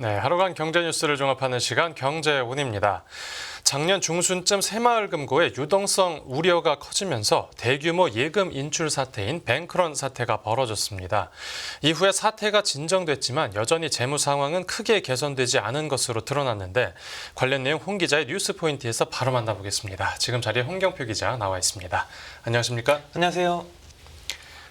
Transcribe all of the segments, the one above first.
네, 하루간 경제 뉴스를 종합하는 시간 경제운입니다. 작년 중순쯤 새마을금고의 유동성 우려가 커지면서 대규모 예금 인출 사태인 뱅크런 사태가 벌어졌습니다. 이후에 사태가 진정됐지만 여전히 재무 상황은 크게 개선되지 않은 것으로 드러났는데 관련 내용 홍 기자의 뉴스포인트에서 바로 만나보겠습니다. 지금 자리에 홍경표 기자 나와 있습니다. 안녕하십니까? 안녕하세요.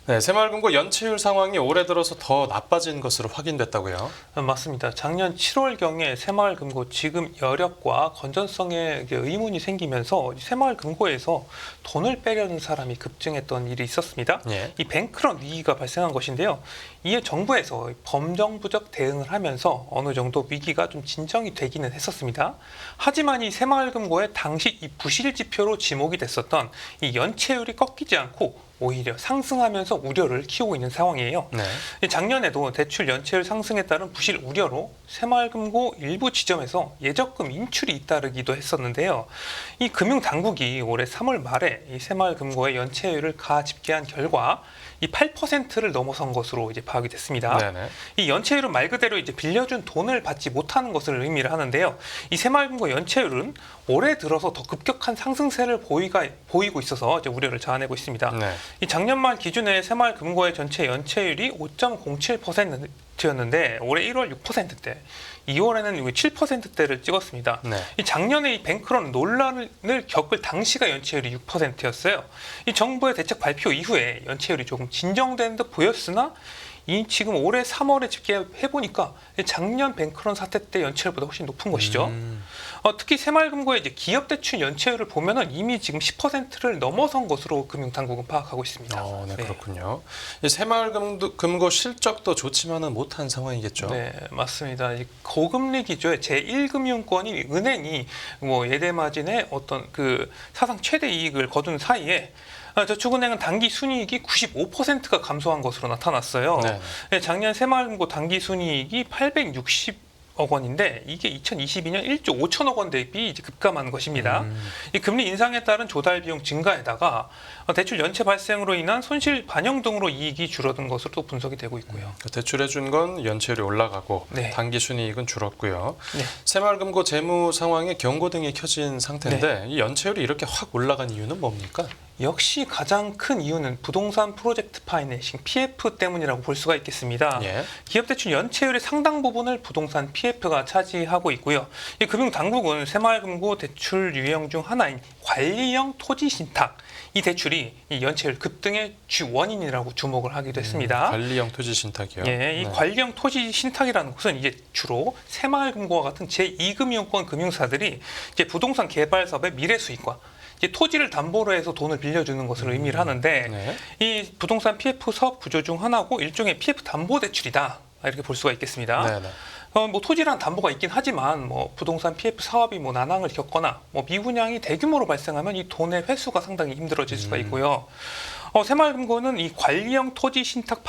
네, 새마을금고 연체율 상황이 올해 들어서 더 나빠진 것으로 확인됐다고요? 맞습니다. 작년 7월경에 새마을금고 지금 여력과 건전성에 의문이 생기면서 새마을금고에서 돈을 빼려는 사람이 급증했던 일이 있었습니다. 예. 이 뱅크런 위기가 발생한 것인데요. 이에 정부에서 범정부적 대응을 하면서 어느 정도 위기가 좀 진정이 되기는 했었습니다. 하지만 이 새마을금고의 당시 이 부실 지표로 지목이 됐었던 이 연체율이 꺾이지 않고 오히려 상승하면서 우려를 키우고 있는 상황이에요. 네. 작년에도 대출 연체율 상승에 따른 부실 우려로 새마을금고 일부 지점에서 예적금 인출이 잇따르기도 했었는데요. 이 금융당국이 올해 3월 말에 이 새마을금고의 연체율을 가집계한 결과 이 8%를 넘어선 것으로 이제 파악이 됐습니다. 네네. 이 연체율은 말 그대로 이제 빌려준 돈을 받지 못하는 것을 의미를 하는데요. 이 새마을금고 연체율은 올해 들어서 더 급격한 상승세를 보이고 있어서 이제 우려를 자아내고 있습니다. 네. 이 작년 말 기준에 새마을금고의 전체 연체율이 5.07%였는데 올해 1월 6%대, 2월에는 7%대를 찍었습니다. 네. 이 작년에 이 뱅크런 논란을 겪을 당시가 연체율이 6%였어요. 이 정부의 대책 발표 이후에 연체율이 조금 진정되는 듯 보였으나 지금 올해 3월에 집계해보니까 작년 뱅크런 사태 때 연체율보다 훨씬 높은 것이죠. 특히 새마을금고의 이제 기업대출 연체율을 보면은 이미 지금 10%를 넘어선 것으로 금융당국은 파악하고 있습니다. 네, 그렇군요. 이 새마을금고 실적도 좋지만은 못한 상황이겠죠. 네, 맞습니다. 이 고금리 기조의 제1금융권인 은행이 예대마진의 어떤 그 사상 최대 이익을 거둔 사이에 저축은행은 단기 순이익이 95%가 감소한 것으로 나타났어요. 네. 작년 새마을금고 단기 순이익이 860억 원인데 이게 2022년 1조 5천억 원 대비 이제 급감한 것입니다. 이 금리 인상에 따른 조달 비용 증가에다가 대출 연체 발생으로 인한 손실 반영 등으로 이익이 줄어든 것으로 또 분석이 되고 있고요. 대출해 준 건 연체율이 올라가고 네. 단기 순이익은 줄었고요. 네. 새마을금고 재무 상황에 경고등이 켜진 상태인데 이 연체율이 이렇게 확 올라간 이유는 뭡니까? 역시 가장 큰 이유는 부동산 프로젝트 파이낸싱 PF 때문이라고 볼 수가 있겠습니다. 예. 기업대출 연체율의 상당 부분을 부동산 PF가 차지하고 있고요. 이 금융당국은 새마을금고 대출 유형 중 하나인 관리형 토지 신탁, 이 대출이 이 연체율 급등의 주 원인이라고 주목을 하기도 했습니다. 관리형 토지 신탁이요. 예, 이 네. 관리형 토지 신탁이라는 것은 이제 주로 새마을금고와 같은 제2금융권 금융사들이 이제 부동산 개발 사업의 미래 수익과 토지를 담보로 해서 돈을 빌려주는 것을 의미를 하는데 네. 이 부동산 PF 사업 구조 중 하나고 일종의 PF 담보 대출이다, 이렇게 볼 수가 있겠습니다. 네네. 토지란 담보가 있긴 하지만 부동산 PF 사업이 난항을 겪거나 미분양이 대규모로 발생하면 이 돈의 회수가 상당히 힘들어질 수가 있고요. 새마을금고는 이 관리형 토지 신탁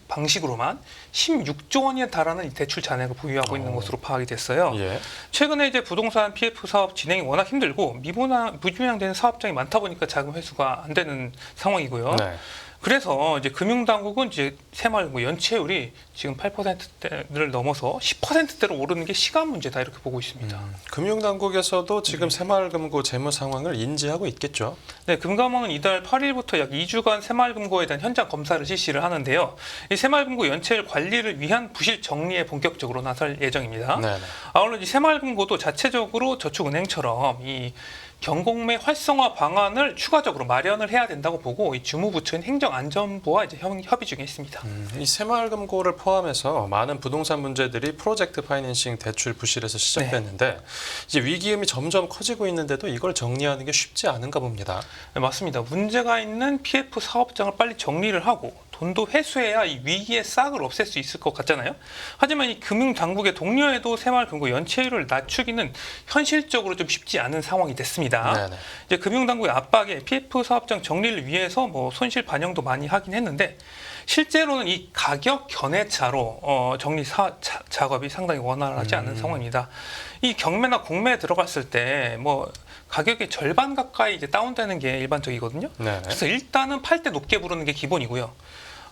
방식으로만 16조 원에 달하는 대출 잔액을 보유하고 있는 것으로 파악이 됐어요. 예. 최근에 이제 부동산 PF 사업 진행이 워낙 힘들고 미분양되는 사업장이 많다 보니까 자금 회수가 안 되는 상황이고요. 네. 그래서 이제 금융당국은 이제 새마을금고 연체율이 지금 8%대를 넘어서 10%대로 오르는 게 시간 문제다, 이렇게 보고 있습니다. 금융당국에서도 지금 새마을금고 재무 상황을 인지하고 있겠죠. 네, 금감원은 이달 8일부터 약 2주간 새마을금고에 대한 현장 검사를 실시를 하는데요. 이 새마을금고 연체율 관리를 위한 부실 정리에 본격적으로 나설 예정입니다. 네네. 아울러 이 새마을금고도 자체적으로 저축은행처럼 이 경공매 활성화 방안을 추가적으로 마련을 해야 된다고 보고 이 주무부처인 행정안전부와 이제 협의 중에 있습니다. 이 새마을금고를 포함해서 많은 부동산 문제들이 프로젝트 파이낸싱 대출 부실에서 시작됐는데 이제 위기음이 점점 커지고 있는데도 이걸 정리하는 게 쉽지 않은가 봅니다. 네, 맞습니다. 문제가 있는 PF 사업장을 빨리 정리를 하고 돈도 회수해야 이 위기의 싹을 없앨 수 있을 것 같잖아요. 하지만 이 금융당국의 독려에도 새마을금고 연체율을 낮추기는 현실적으로 좀 쉽지 않은 상황이 됐습니다. 네네. 이제 금융당국의 압박에 PF 사업장 정리를 위해서 손실 반영도 많이 하긴 했는데 실제로는 이 가격 견해차로 정리 작업이 상당히 원활하지 않은 상황입니다. 이 경매나 공매에 들어갔을 때 가격의 절반 가까이 이제 다운되는 게 일반적이거든요. 네네. 그래서 일단은 팔 때 높게 부르는 게 기본이고요.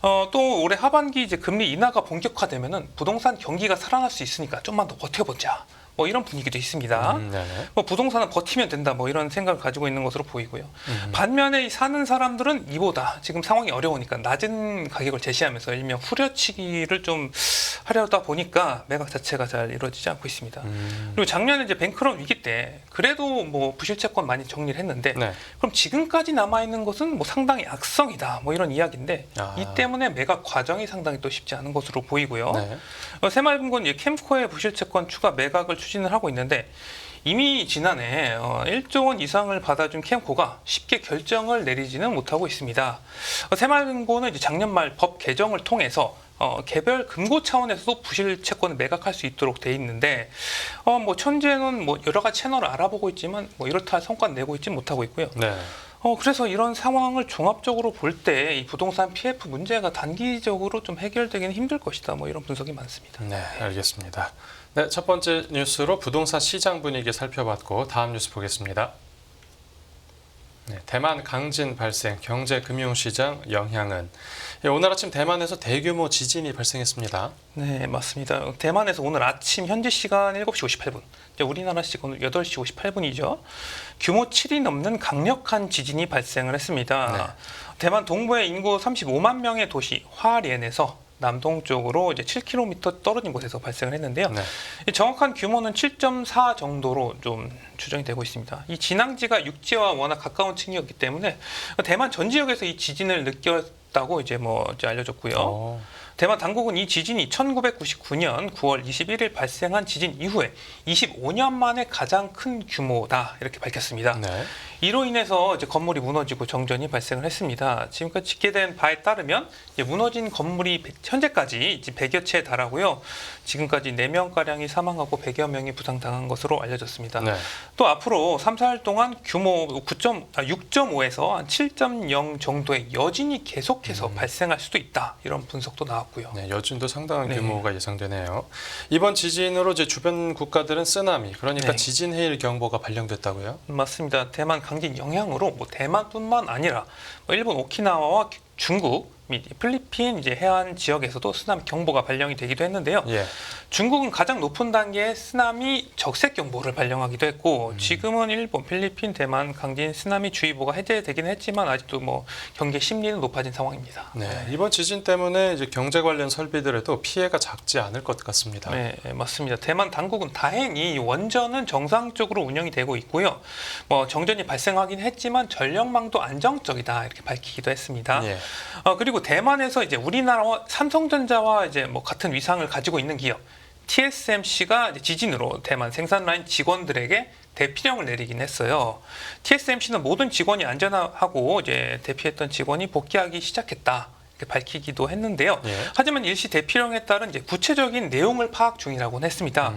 또 올해 하반기 이제 금리 인하가 본격화되면은 부동산 경기가 살아날 수 있으니까 좀만 더 버텨보자. 뭐 이런 분위기도 있습니다. 네네. 뭐 부동산은 버티면 된다. 뭐 이런 생각을 가지고 있는 것으로 보이고요. 반면에 이 사는 사람들은 이보다 지금 상황이 어려우니까 낮은 가격을 제시하면서 일명 후려치기를 좀 하려다 보니까 매각 자체가 잘 이루어지지 않고 있습니다. 그리고 작년에 이제 뱅크런 위기 때 그래도 뭐 부실채권 많이 정리를 했는데 네. 그럼 지금까지 남아 있는 것은 뭐 상당히 악성이다. 뭐 이런 이야기인데 이 때문에 매각 과정이 상당히 또 쉽지 않은 것으로 보이고요. 네. 새마을금고는 이제 캠코의 부실채권 추가 매각을 추진을 하고 있는데 이미 지난해 1조 원 이상을 받아준 캠코가 쉽게 결정을 내리지는 못하고 있습니다. 새마을금고는 이제 작년 말 법 개정을 통해서 개별 금고 차원에서도 부실 채권을 매각할 수 있도록 돼 있는데 뭐 현재는 뭐 여러 가지 채널을 알아보고 있지만 뭐 이렇다 할 성과를 내고 있지 못하고 있고요. 네. 그래서 이런 상황을 종합적으로 볼 때 이 부동산 PF 문제가 단기적으로 좀 해결되기는 힘들 것이다. 뭐 이런 분석이 많습니다. 네, 알겠습니다. 네, 첫 번째 뉴스로 부동산 시장 분위기 살펴봤고 다음 뉴스 보겠습니다. 네, 대만 강진 발생, 경제 금융시장 영향은 오늘 아침 대만에서 대규모 지진이 발생했습니다. 네, 맞습니다. 대만에서 오늘 아침 현지 시간 7시 58분, 우리나라 시간 8시 58분이죠. 규모 7이 넘는 강력한 지진이 발생을 했습니다. 네. 대만 동부의 인구 35만 명의 도시 화롄에서 남동쪽으로 이제 7km 떨어진 곳에서 발생을 했는데요. 네. 정확한 규모는 7.4 정도로 좀 추정이 되고 있습니다. 이 진앙지가 육지와 워낙 가까운 층이었기 때문에 대만 전 지역에서 이 지진을 느꼈다고 이제 알려졌고요. 대만 당국은 이 지진이 1999년 9월 21일 발생한 지진 이후에 25년 만에 가장 큰 규모다 이렇게 밝혔습니다. 네. 이로 인해서 이제 건물이 무너지고 정전이 발생을 했습니다. 지금까지 집계된 바에 따르면 이제 무너진 건물이 현재까지 이제 100여 채에 달하고요. 지금까지 4명가량이 사망하고 100여 명이 부상당한 것으로 알려졌습니다. 네. 또 앞으로 3, 4일 동안 규모 6.5에서 한 7.0 정도의 여진이 계속해서 발생할 수도 있다. 이런 분석도 나왔고요. 네, 여진도 상당한 네. 규모가 예상되네요. 이번 지진으로 이제 주변 국가들은 쓰나미, 그러니까 네. 지진 해일 경보가 발령됐다고요? 맞습니다. 대만 강진 영향으로 대만뿐만 아니라 일본 오키나와와 중국 및 필리핀 이제 해안 지역에서도 쓰나미 경보가 발령이 되기도 했는데요. 예. 중국은 가장 높은 단계의 쓰나미 적색 경보를 발령하기도 했고 지금은 일본, 필리핀, 대만 강진 쓰나미 주의보가 해제되긴 했지만 아직도 경계 심리는 높아진 상황입니다. 네, 이번 지진 때문에 이제 경제 관련 설비들에도 피해가 작지 않을 것 같습니다. 네, 맞습니다. 대만 당국은 다행히 원전은 정상적으로 운영이 되고 있고요. 정전이 발생하긴 했지만 전력망도 안정적이다 이렇게 밝히기도 했습니다. 예. 그리고 대만에서 이제 우리나라와 삼성전자와 이제 같은 위상을 가지고 있는 기업 TSMC가 이제 지진으로 대만 생산 라인 직원들에게 대피령을 내리긴 했어요. TSMC는 모든 직원이 안전하고 이제 대피했던 직원이 복귀하기 시작했다. 이렇게 밝히기도 했는데요. 예. 하지만 일시 대피령에 따른 이제 구체적인 내용을 파악 중이라고는 했습니다.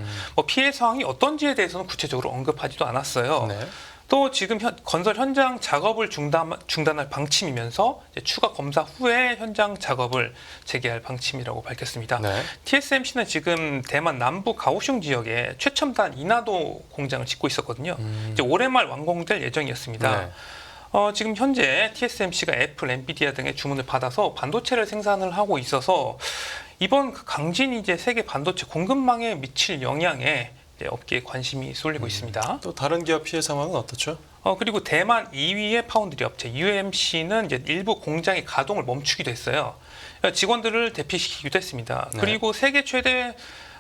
피해 상황이 어떤지에 대해서는 구체적으로 언급하지도 않았어요. 네. 또 지금 건설 현장 작업을 중단할 방침이면서 이제 추가 검사 후에 현장 작업을 재개할 방침이라고 밝혔습니다. 네. TSMC는 지금 대만 남부 가오슝 지역에 최첨단 인하도 공장을 짓고 있었거든요. 이제 올해 말 완공될 예정이었습니다. 네. 지금 현재 TSMC가 애플, 엔비디아 등의 주문을 받아서 반도체를 생산을 하고 있어서 이번 강진이 이제 세계 반도체 공급망에 미칠 영향에 업계에 관심이 쏠리고 있습니다. 또 다른 기업 피해 상황은 어떻죠? 그리고 대만 2위의 파운드리 업체 UMC는 이제 일부 공장의 가동을 멈추기도 했어요. 그러니까 직원들을 대피시키기도 했습니다. 네. 그리고 세계 최대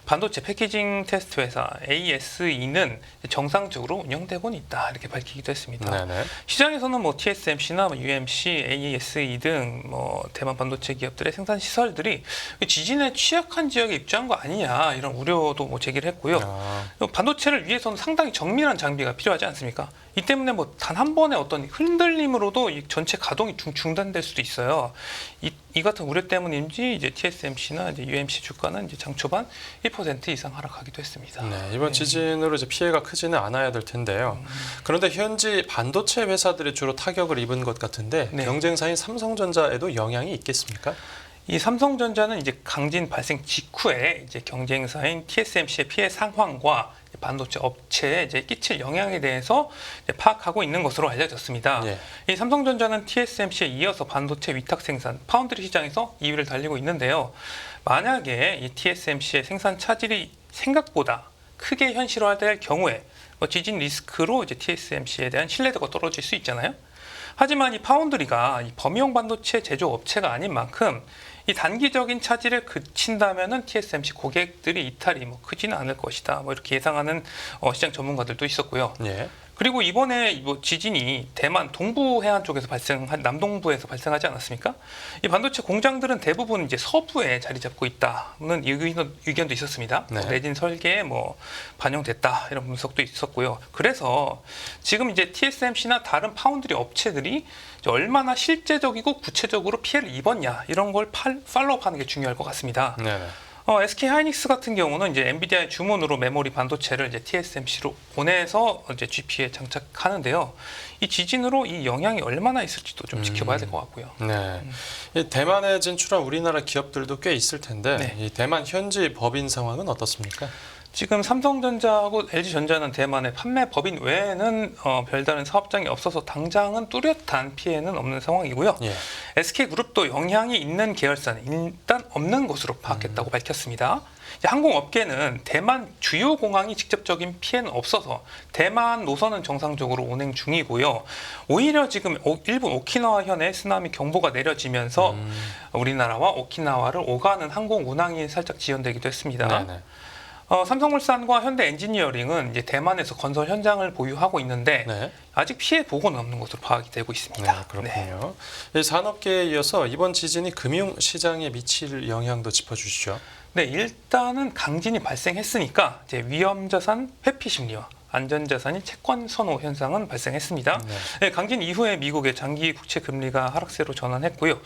반도체 패키징 테스트 회사 ASE는 정상적으로 운영되고는 있다 이렇게 밝히기도 했습니다. 네네. 시장에서는 TSMC나 UMC, ASE 등 대만 반도체 기업들의 생산 시설들이 지진에 취약한 지역에 입주한 거 아니냐 이런 우려도 제기를 했고요. 반도체를 위해서는 상당히 정밀한 장비가 필요하지 않습니까? 이 때문에 단 한 번의 어떤 흔들림으로도 이 전체 가동이 중단될 수도 있어요. 이 같은 우려 때문인지 이제 TSMC나 이제 UMC 주가는 이제 장 초반 1% 이상 하락하기도 했습니다. 네, 이번 지진으로 이제 피해가 크지는 않아야 될 텐데요. 그런데 현지 반도체 회사들이 주로 타격을 입은 것 같은데 네. 경쟁사인 삼성전자에도 영향이 있겠습니까? 이 삼성전자는 이제 강진 발생 직후에 이제 경쟁사인 TSMC의 피해 상황과 반도체 업체에 이제 끼칠 영향에 대해서 이제 파악하고 있는 것으로 알려졌습니다. 예. 이 삼성전자는 TSMC에 이어서 반도체 위탁 생산, 파운드리 시장에서 2위를 달리고 있는데요. 만약에 이 TSMC의 생산 차질이 생각보다 크게 현실화될 경우에 지진 리스크로 이제 TSMC에 대한 신뢰도가 떨어질 수 있잖아요. 하지만 이 파운드리가 이 범위용 반도체 제조 업체가 아닌 만큼 이 단기적인 차질을 그친다면은 TSMC 고객들이 이탈이 크지는 않을 것이다. 이렇게 예상하는 시장 전문가들도 있었고요. 예. 그리고 이번에 지진이 대만 동부 해안 쪽에서 남동부에서 발생하지 않았습니까? 이 반도체 공장들은 대부분 이제 서부에 자리 잡고 있다는 의견도 있었습니다. 네. 내진 설계에 반영됐다 이런 분석도 있었고요. 그래서 지금 이제 TSMC나 다른 파운드리 업체들이 이제 얼마나 실제적이고 구체적으로 피해를 입었냐 이런 걸 팔로우하는 게 중요할 것 같습니다. 네네. SK 하이닉스 같은 경우는 이제 엔비디아의 주문으로 메모리 반도체를 이제 TSMC로 보내서 이제 GP에 장착하는데요. 이 지진으로 이 영향이 얼마나 있을지도 좀 지켜봐야 될 것 같고요. 네. 이 대만에 진출한 우리나라 기업들도 꽤 있을 텐데 네. 이 대만 현지 법인 상황은 어떻습니까? 지금 삼성전자하고 LG전자는 대만의 판매 법인 외에는 별다른 사업장이 없어서 당장은 뚜렷한 피해는 없는 상황이고요. 예. SK그룹도 영향이 있는 계열사는 일단 없는 것으로 파악했다고 밝혔습니다. 이제 항공업계는 대만 주요 공항이 직접적인 피해는 없어서 대만 노선은 정상적으로 운행 중이고요. 오히려 지금 일본 오키나와현에 쓰나미 경보가 내려지면서 우리나라와 오키나와를 오가는 항공 운항이 살짝 지연되기도 했습니다. 네네. 삼성물산과 현대엔지니어링은 이제 대만에서 건설 현장을 보유하고 있는데 네. 아직 피해 보고는 없는 것으로 파악이 되고 있습니다. 네, 그렇군요. 이 산업계에 이어서 이번 지진이 금융 시장에 미칠 영향도 짚어주시죠. 네, 일단은 강진이 발생했으니까 이제 위험자산 회피 심리와 안전자산이 채권 선호 현상은 발생했습니다. 네. 네, 강진 이후에 미국의 장기 국채 금리가 하락세로 전환했고요.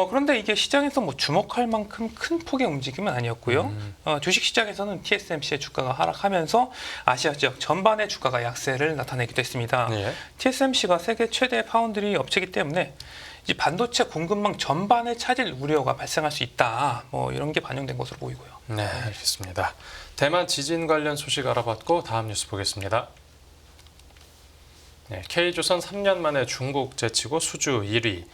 그런데 이게 시장에서 주목할 만큼 큰 폭의 움직임은 아니었고요. 주식 시장에서는 TSMC의 주가가 하락하면서 아시아 지역 전반의 주가가 약세를 나타내기도 했습니다. 예. TSMC가 세계 최대 파운드리 업체이기 때문에 이 반도체 공급망 전반에 차질 우려가 발생할 수 있다. 이런 게 반영된 것으로 보이고요. 네, 알겠습니다. 대만 지진 관련 소식 알아봤고 다음 뉴스 보겠습니다. 네, K조선 3년 만에 중국 제치고 수주 1위.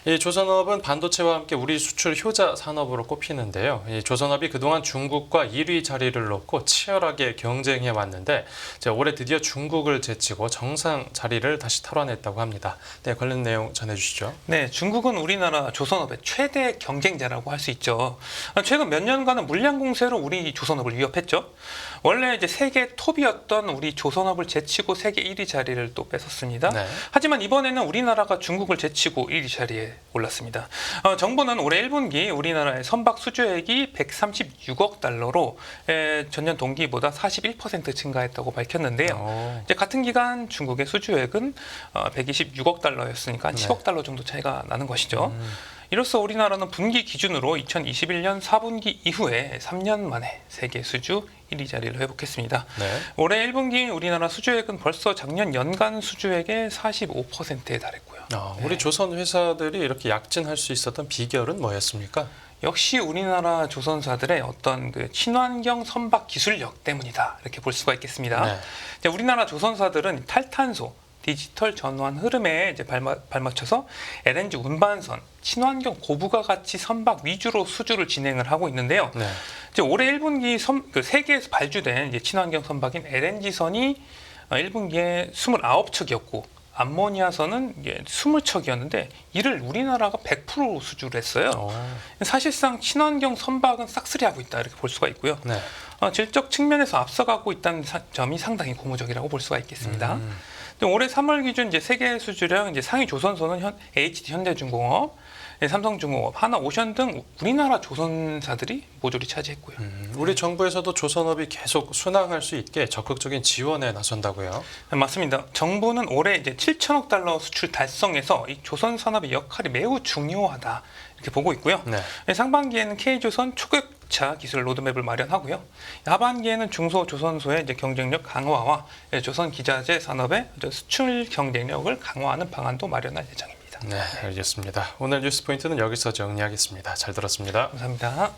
이 조선업은 반도체와 함께 우리 수출 효자 산업으로 꼽히는데요. 이 조선업이 그동안 중국과 1위 자리를 놓고 치열하게 경쟁해 왔는데 올해 드디어 중국을 제치고 정상 자리를 다시 탈환했다고 합니다. 네, 관련 내용 전해주시죠. 네, 중국은 우리나라 조선업의 최대 경쟁자라고 할 수 있죠. 최근 몇 년간은 물량 공세로 우리 조선업을 위협했죠. 원래 이제 세계 톱이었던 우리 조선업을 제치고 세계 1위 자리를 또 뺏었습니다. 네. 하지만 이번에는 우리나라가 중국을 제치고 1위 자리에 올랐습니다. 정부는 올해 1분기 우리나라의 선박 수주액이 136억 달러로 전년 동기보다 41% 증가했다고 밝혔는데요. 이제 같은 기간 중국의 수주액은 126억 달러였으니까 한 10억 달러 정도 차이가 나는 것이죠. 이로써 우리나라는 분기 기준으로 2021년 4분기 이후에 3년 만에 세계 수주 1위 자리를 회복했습니다. 네. 올해 1분기 우리나라 수주액은 벌써 작년 연간 수주액의 45%에 달했고요. 우리 조선 회사들이 이렇게 약진할 수 있었던 비결은 뭐였습니까? 역시 우리나라 조선사들의 어떤 친환경 선박 기술력 때문이다. 이렇게 볼 수가 있겠습니다. 네. 이제 우리나라 조선사들은 탈탄소, 디지털 전환 흐름에 이제 발맞춰서 LNG 운반선, 친환경 고부가 가치 선박 위주로 수주를 진행을 하고 있는데요. 네. 이제 올해 1분기 세계에서 발주된 이제 친환경 선박인 LNG선이 1분기에 29척이었고 암모니아선은 20척이었는데 이를 우리나라가 100% 수주를 했어요. 사실상 친환경 선박은 싹쓸이하고 있다 이렇게 볼 수가 있고요. 네. 질적 측면에서 앞서가고 있다는 점이 상당히 고무적이라고 볼 수가 있겠습니다. 올해 3월 기준 이제 세계 수주량 이제 상위 조선소는 HD 현대중공업, 삼성중공업, 하나오션 등 우리나라 조선사들이 모조리 차지했고요. 우리 정부에서도 조선업이 계속 순항할 수 있게 적극적인 지원에 나선다고요? 네, 맞습니다. 정부는 올해 이제 7천억 달러 수출 달성에서 이 조선 산업의 역할이 매우 중요하다 이렇게 보고 있고요. 네. 상반기에는 K조선 초격차 기술 로드맵을 마련하고요. 하반기에는 중소조선소의 이제 경쟁력 강화와 조선 기자재 산업의 수출 경쟁력을 강화하는 방안도 마련할 예정입니다. 네, 알겠습니다. 오늘 뉴스 포인트는 여기서 정리하겠습니다. 잘 들었습니다. 감사합니다.